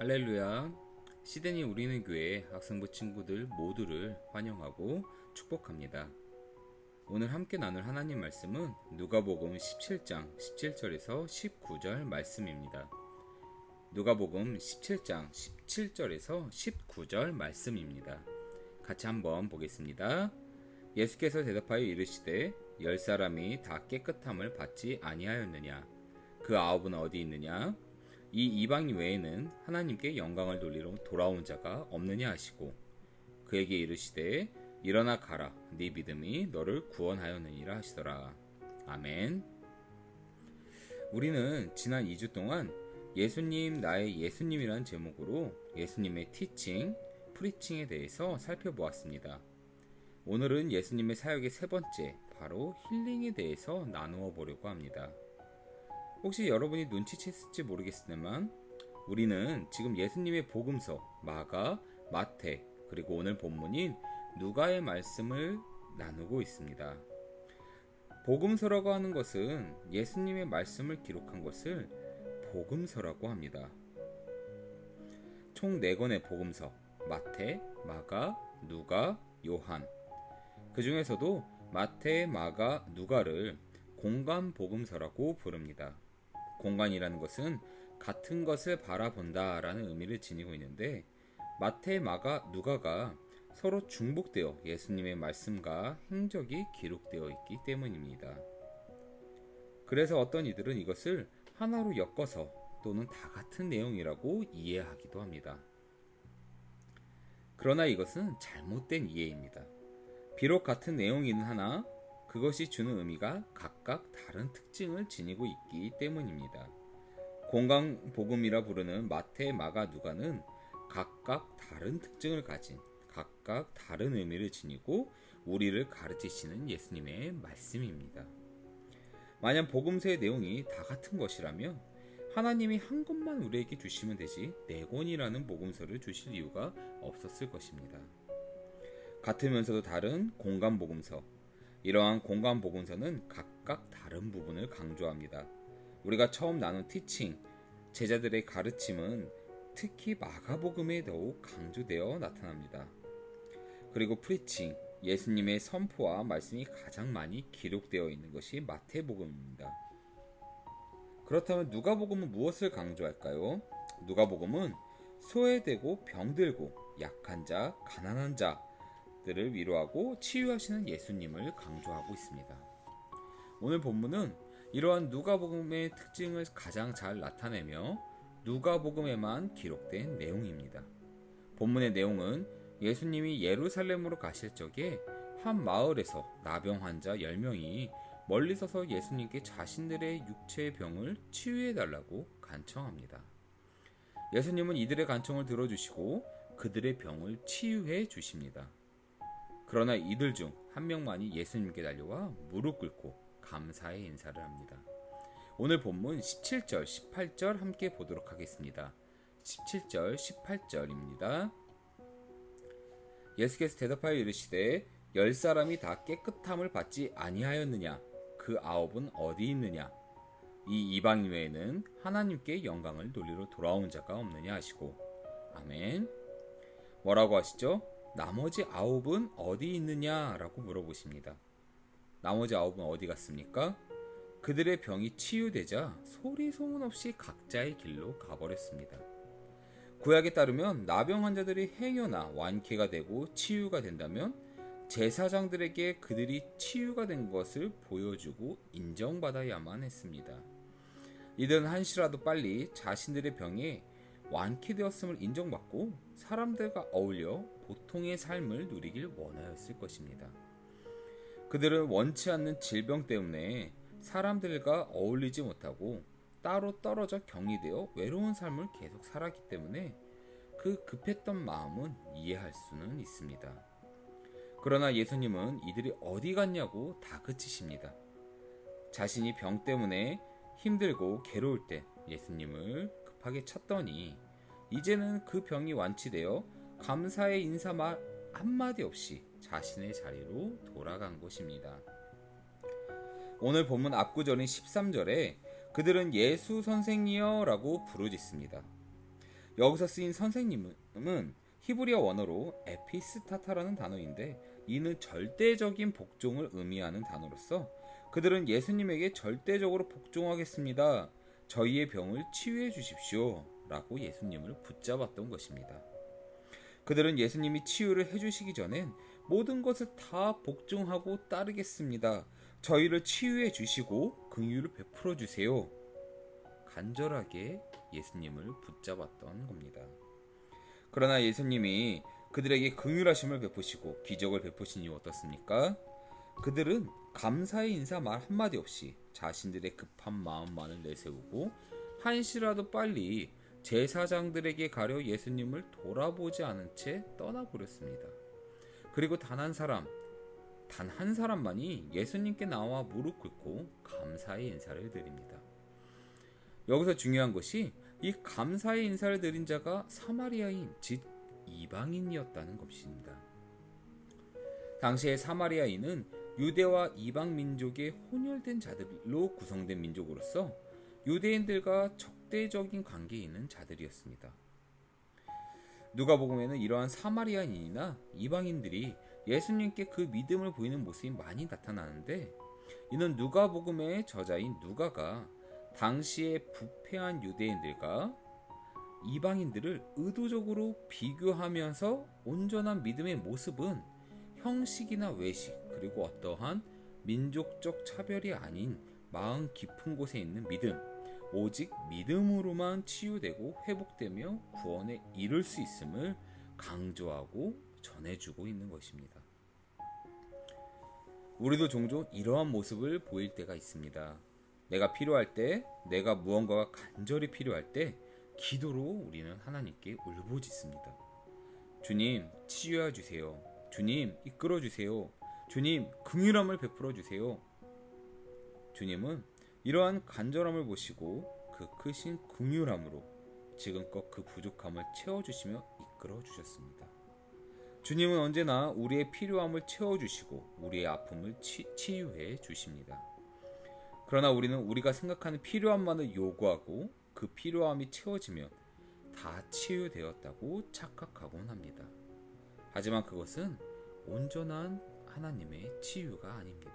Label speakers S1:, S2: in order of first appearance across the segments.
S1: 할렐루야. 시드니 우리는 교회 학생부 친구들 모두를 환영하고 축복합니다. 오늘 함께 나눌 하나님 말씀은 누가복음 17장 17절에서 19절 말씀입니다. 누가복음 17장 17절에서 19절 말씀입니다. 같이 한번 보겠습니다. 예수께서 대답하여 이르시되 10사람이 다 깨끗함을 받지 아니하였느냐? 그 9은 어디 있느냐? 이 이방 외에는 하나님께 영광을 돌리러 돌아온 자가 없느냐 하시고 그에게 이르시되 일어나 가라, 네 믿음이 너를 구원하였느니라 하시더라. 아멘. 우리는 지난 2주 동안 예수님 나의 예수님이란 제목으로 예수님의 티칭, 프리칭에 대해서 살펴보았습니다. 오늘은 예수님의 사역의 세 번째, 바로 힐링에 대해서 나누어 보려고 합니다. 혹시 여러분이 눈치챘을지 모르겠지만 우리는 지금 예수님의 복음서 마가, 마태, 그리고 오늘 본문인 누가의 말씀을 나누고 있습니다. 복음서라고 하는 것은 예수님의 말씀을 기록한 것을 복음서라고 합니다. 총 4권의 복음서, 마태, 마가, 누가, 요한. 그 중에서도 마태, 마가, 누가를 공간 복음서라고 부릅니다. 공간이라는 것은 같은 것을 바라본다 라는 의미를 지니고 있는데 마태, 마가, 누가가 서로 중복되어 예수님의 말씀과 행적이 기록되어 있기 때문입니다. 그래서 어떤 이들은 이것을 하나로 엮어서 또는 다 같은 내용이라고 이해하기도 합니다. 그러나 이것은 잘못된 이해입니다. 비록 같은 내용이긴 하나 그것이 주는 의미가 각각 다른 특징을 지니고 있기 때문입니다. 공강복음이라 부르는 마태, 마가, 누가는 각각 다른 특징을 가진 각각 다른 의미를 지니고 우리를 가르치시는 예수님의 말씀입니다. 만약 복음서의 내용이 다 같은 것이라면 하나님이 한 것만 우리에게 주시면 되지 4권이라는 복음서를 주실 이유가 없었을 것입니다. 같으면서도 다른 공간복음서, 이러한 공간 복음서는 각각 다른 부분을 강조합니다. 우리가 처음 나눈 티칭, 제자들의 가르침은 특히 마가복음에 더욱 강조되어 나타납니다. 그리고 프리칭, 예수님의 선포와 말씀이 가장 많이 기록되어 있는 것이 마태복음입니다. 그렇다면 누가복음은 무엇을 강조할까요? 누가복음은 소외되고 병들고 약한 자, 가난한 자 들을 위로하고 치유하시는 예수님을 강조하고 있습니다. 오늘 본문은 이러한 누가복음의 특징을 가장 잘 나타내며 누가복음에만 기록된 내용입니다. 본문의 내용은 예수님이 예루살렘으로 가실 적에 한 마을에서 나병 환자 10명이 멀리 서서 예수님께 자신들의 육체의 병을 치유해달라고 간청합니다. 예수님은 이들의 간청을 들어주시고 그들의 병을 치유해 주십니다. 그러나 이들 중 한 명만이 예수님께 달려와 무릎 꿇고 감사의 인사를 합니다. 오늘 본문 17절, 18절 함께 보도록 하겠습니다. 17절, 18절입니다. 예수께서 대답하여 이르시되 10사람이 다 깨끗함을 받지 아니하였느냐? 그 9은 어디 있느냐? 이 이방 외에는 하나님께 영광을 돌리러 돌아온 자가 없느냐 하시고. 아멘. 뭐라고 하시죠? 나머지 9은 어디 있느냐라고 물어보십니다. 나머지 9은 어디 갔습니까? 그들의 병이 치유되자 소리 소문 없이 각자의 길로 가버렸습니다. 구약에 따르면 나병 환자들이 행여나 완쾌가 되고 치유가 된다면 제사장들에게 그들이 치유가 된 것을 보여주고 인정받아야만 했습니다. 이들은 한시라도 빨리 자신들의 병에 완쾌되었음을 인정받고 사람들과 어울려 보통의 삶을 누리길 원하였을 것입니다. 그들은 원치 않는 질병 때문에 사람들과 어울리지 못하고 따로 떨어져 격리되어 외로운 삶을 계속 살았기 때문에 그 급했던 마음은 이해할 수는 있습니다. 그러나 예수님은 이들이 어디 갔냐고 다그치십니다. 자신이 병 때문에 힘들고 괴로울 때 예수님을 급하게 찾더니 이제는 그 병이 완치되어 감사의 인사말 한마디 없이 자신의 자리로 돌아간 것입니다. 오늘 본문 앞구절인 13절에 그들은 예수 선생이여 라고 부르짖습니다. 여기서 쓰인 선생님은 히브리어 원어로 에피스타타라는 단어인데 이는 절대적인 복종을 의미하는 단어로서 그들은 예수님에게 절대적으로 복종하겠습니다. 저희의 병을 치유해 주십시오. 라고 예수님을 붙잡았던 것입니다. 그들은 예수님이 치유를 해주시기 전엔 모든 것을 다 복종하고 따르겠습니다. 저희를 치유해 주시고 긍휼을 베풀어 주세요. 간절하게 예수님을 붙잡았던 겁니다. 그러나 예수님이 그들에게 긍휼하심을 베푸시고 기적을 베푸신 이유 어떻습니까? 그들은 감사의 인사 말 한마디 없이 자신들의 급한 마음만을 내세우고 한시라도 빨리 제사장들에게 가려 예수님을 돌아보지 않은 채 떠나버렸습니다. 그리고 단 한 사람만이 예수님께 나와 무릎 꿇고 감사의 인사를 드립니다. 여기서 중요한 것이 이 감사의 인사를 드린 자가 사마리아인 즉 이방인이었다는 것입니다. 당시의 사마리아인은 유대와 이방 민족의 혼혈된 자들로 구성된 민족으로서 유대인들과 적대적인 관계에 있는 자들이었습니다. 누가복음에는 이러한 사마리아인이나 이방인들이 예수님께 그 믿음을 보이는 모습이 많이 나타나는데 이는 누가복음의 저자인 누가가 당시에 부패한 유대인들과 이방인들을 의도적으로 비교하면서 온전한 믿음의 모습은 형식이나 외식 그리고 어떠한 민족적 차별이 아닌 마음 깊은 곳에 있는 믿음, 오직 믿음으로만 치유되고 회복되며 구원에 이를 수 있음을 강조하고 전해주고 있는 것입니다. 우리도 종종 이러한 모습을 보일 때가 있습니다. 내가 필요할 때, 내가 무언가가 간절히 필요할 때 기도로 우리는 하나님께 울부짖습니다. 주님, 치유해 주세요. 주님, 이끌어 주세요. 주님, 긍휼함을 베풀어 주세요. 주님은 이러한 간절함을 보시고 그 크신 긍휼함으로 지금껏 그 부족함을 채워주시며 이끌어 주셨습니다. 주님은 언제나 우리의 필요함을 채워주시고 우리의 아픔을 치유해 주십니다. 그러나 우리는 우리가 생각하는 필요함만을 요구하고 그 필요함이 채워지면 다 치유되었다고 착각하곤 합니다. 하지만 그것은 온전한 하나님의 치유가 아닙니다.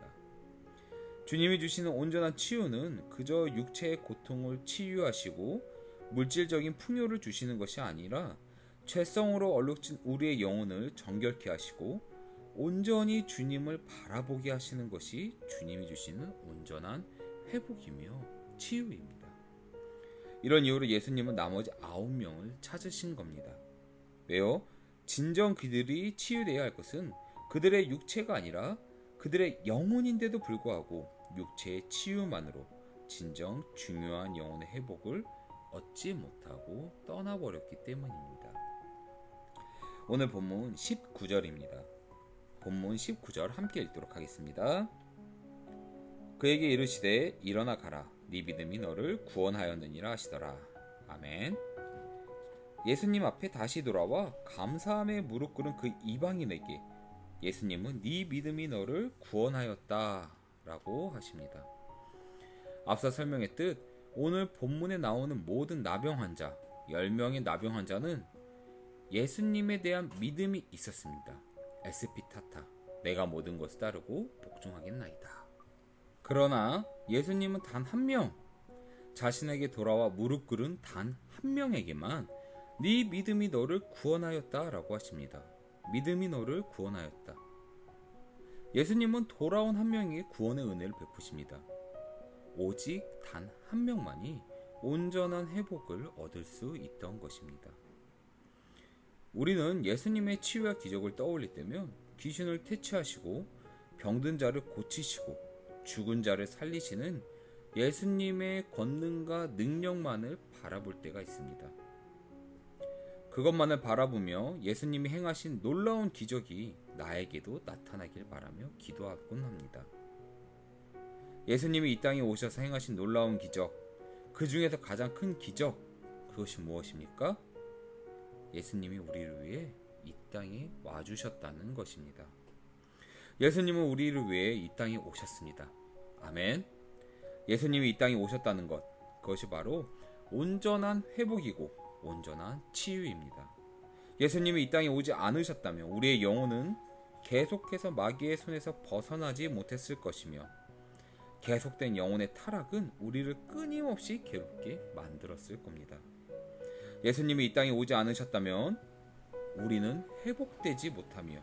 S1: 주님이 주시는 온전한 치유는 그저 육체의 고통을 치유하시고 물질적인 풍요를 주시는 것이 아니라 죄성으로 얼룩진 우리의 영혼을 정결케 하시고 온전히 주님을 바라보게 하시는 것이 주님이 주시는 온전한 회복이며 치유입니다. 이런 이유로 예수님은 나머지 9명을 찾으신 겁니다. 왜요? 진정 그들이 치유되어야 할 것은 그들의 육체가 아니라 그들의 영혼인데도 불구하고 육체의 치유만으로 진정 중요한 영혼의 회복을 얻지 못하고 떠나버렸기 때문입니다. 오늘 본문 19절입니다. 본문 19절 함께 읽도록 하겠습니다. 그에게 이르시되 일어나 가라 네 믿음이 너를 구원하였느니라 하시더라. 아멘. 예수님 앞에 다시 돌아와 감사함에 무릎 꿇은 그 이방인에게 예수님은 네 믿음이 너를 구원하였다 라고 하십니다. 앞서 설명했듯 오늘 본문에 나오는 모든 나병 환자 10명의 나병 환자는 예수님에 대한 믿음이 있었습니다. 에스피타타 내가 모든 것을 따르고 복종하겠나이다. 그러나 예수님은 단 한 명 자신에게 돌아와 무릎 꿇은 단 한 명에게만 네 믿음이 너를 구원하였다 라고 하십니다. 믿음이 너를 구원하였다. 예수님은 돌아온 한 명에게 구원의 은혜를 베푸십니다. 오직 단 한 명만이 온전한 회복을 얻을 수 있던 것입니다. 우리는 예수님의 치유와 기적을 떠올릴 때면 귀신을 퇴치하시고 병든 자를 고치시고 죽은 자를 살리시는 예수님의 권능과 능력만을 바라볼 때가 있습니다. 그것만을 바라보며 예수님이 행하신 놀라운 기적이 나에게도 나타나길 바라며 기도하곤 합니다. 예수님이 이 땅에 오셔서 행하신 놀라운 기적, 그 중에서 가장 큰 기적, 그것이 무엇입니까? 예수님이 우리를 위해 이 땅에 와주셨다는 것입니다. 예수님은 우리를 위해 이 땅에 오셨습니다. 아멘. 예수님이 이 땅에 오셨다는 것, 그것이 바로 온전한 회복이고 온전한 치유입니다. 예수님이 이 땅에 오지 않으셨다면 우리의 영혼은 계속해서 마귀의 손에서 벗어나지 못했을 것이며 계속된 영혼의 타락은 우리를 끊임없이 괴롭게 만들었을 겁니다. 예수님이 이 땅에 오지 않으셨다면 우리는 회복되지 못하며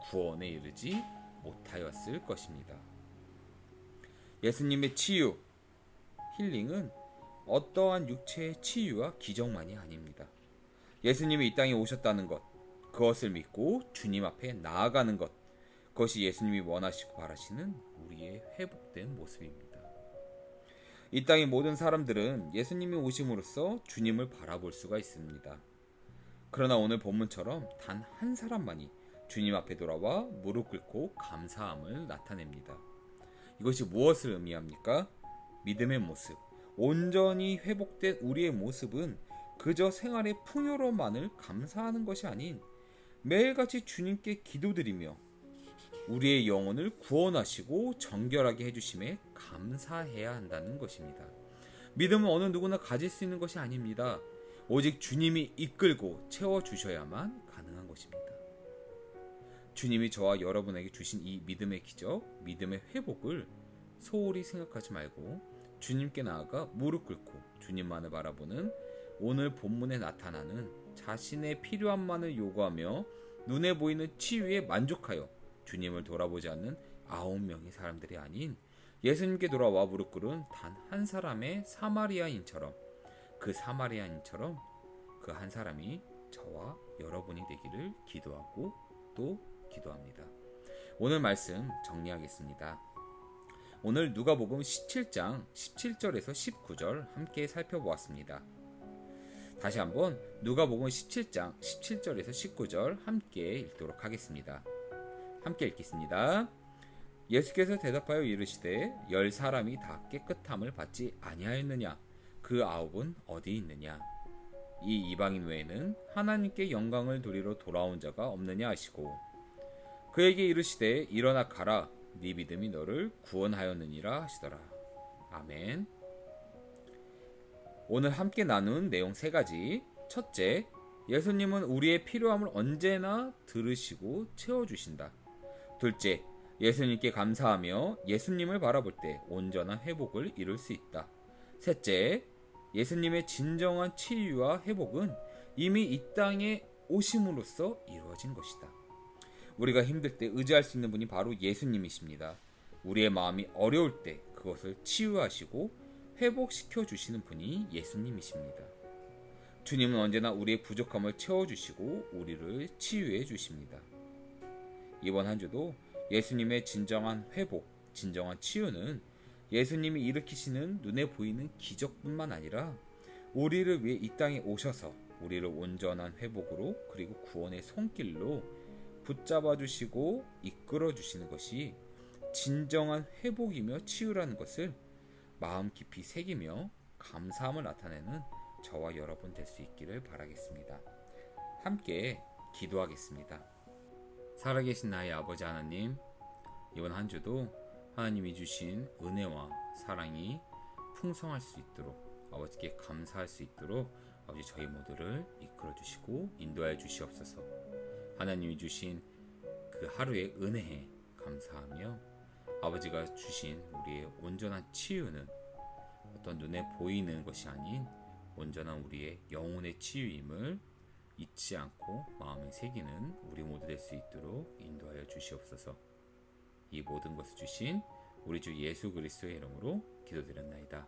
S1: 구원에 이르지 못하였을 것입니다. 예수님의 치유, 힐링은 어떠한 육체의 치유와 기적만이 아닙니다. 예수님이 이 땅에 오셨다는 것, 그것을 믿고 주님 앞에 나아가는 것, 그것이 예수님이 원하시고 바라시는 우리의 회복된 모습입니다. 이 땅의 모든 사람들은 예수님이 오심으로써 주님을 바라볼 수가 있습니다. 그러나 오늘 본문처럼 단 한 사람만이 주님 앞에 돌아와 무릎 꿇고 감사함을 나타냅니다. 이것이 무엇을 의미합니까? 믿음의 모습, 온전히 회복된 우리의 모습은 그저 생활의 풍요로움만을 감사하는 것이 아닌 매일같이 주님께 기도드리며 우리의 영혼을 구원하시고 정결하게 해주심에 감사해야 한다는 것입니다. 믿음은 어느 누구나 가질 수 있는 것이 아닙니다. 오직 주님이 이끌고 채워주셔야만 가능한 것입니다. 주님이 저와 여러분에게 주신 이 믿음의 기적, 믿음의 회복을 소홀히 생각하지 말고 주님께 나아가 무릎 꿇고 주님만을 바라보는 오늘 본문에 나타나는 자신의 필요함만을 요구하며 눈에 보이는 치유에 만족하여 주님을 돌아보지 않는 9명의 사람들이 아닌 예수님께 돌아와 무릎 꿇은 단 한 사람의 사마리아인처럼 그 사마리아인처럼 그 한 사람이 저와 여러분이 되기를 기도하고 또 기도합니다. 오늘 말씀 정리하겠습니다. 오늘 누가복음 17장 17절에서 19절 함께 살펴보았습니다. 다시 한번 누가복음 17장 17절에서 19절 함께 읽도록 하겠습니다. 함께 읽겠습니다. 예수께서 대답하여 이르시되 10사람이 다 깨끗함을 받지 아니하였느냐? 그 9은 어디 있느냐? 이 이방인 외에는 하나님께 영광을 돌리러 돌아온 자가 없느냐 하시고 그에게 이르시되 일어나 가라 네 믿음이 너를 구원하였느니라 하시더라. 아멘. 오늘 함께 나눈 내용 3가지. 첫째, 예수님은 우리의 필요함을 언제나 들으시고 채워주신다. 둘째, 예수님께 감사하며 예수님을 바라볼 때 온전한 회복을 이룰 수 있다. 셋째, 예수님의 진정한 치유와 회복은 이미 이 땅에 오심으로써 이루어진 것이다. 우리가 힘들 때 의지할 수 있는 분이 바로 예수님이십니다. 우리의 마음이 어려울 때 그것을 치유하시고 회복시켜 주시는 분이 예수님이십니다. 주님은 언제나 우리의 부족함을 채워주시고 우리를 치유해 주십니다. 이번 한 주도 예수님의 진정한 회복, 진정한 치유는 예수님이 일으키시는 눈에 보이는 기적뿐만 아니라 우리를 위해 이 땅에 오셔서 우리를 온전한 회복으로 그리고 구원의 손길로 붙잡아 주시고 이끌어 주시는 것이 진정한 회복이며 치유라는 것을 마음 깊이 새기며 감사함을 나타내는 저와 여러분 될 수 있기를 바라겠습니다. 함께 기도하겠습니다. 살아계신 나의 아버지 하나님, 이번 한 주도 하나님이 주신 은혜와 사랑이 풍성할 수 있도록 아버지께 감사할 수 있도록 아버지 저희 모두를 이끌어 주시고 인도하여 주시옵소서. 하나님이 주신 그 하루의 은혜에 감사하며 아버지가 주신 우리의 온전한 치유는 어떤 눈에 보이는 것이 아닌 온전한 우리의 영혼의 치유임을 잊지 않고 마음에 새기는 우리 모두 될 수 있도록 인도하여 주시옵소서. 이 모든 것을 주신 우리 주 예수 그리스도의 이름으로 기도드렸나이다.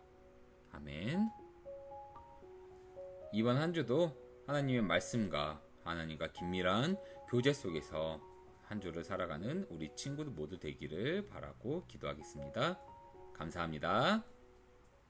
S1: 아멘. 이번 한 주도 하나님의 말씀과 하나님과 긴밀한 교제 속에서 한 주를 살아가는 우리 친구들 모두 되기를 바라고 기도하겠습니다. 감사합니다.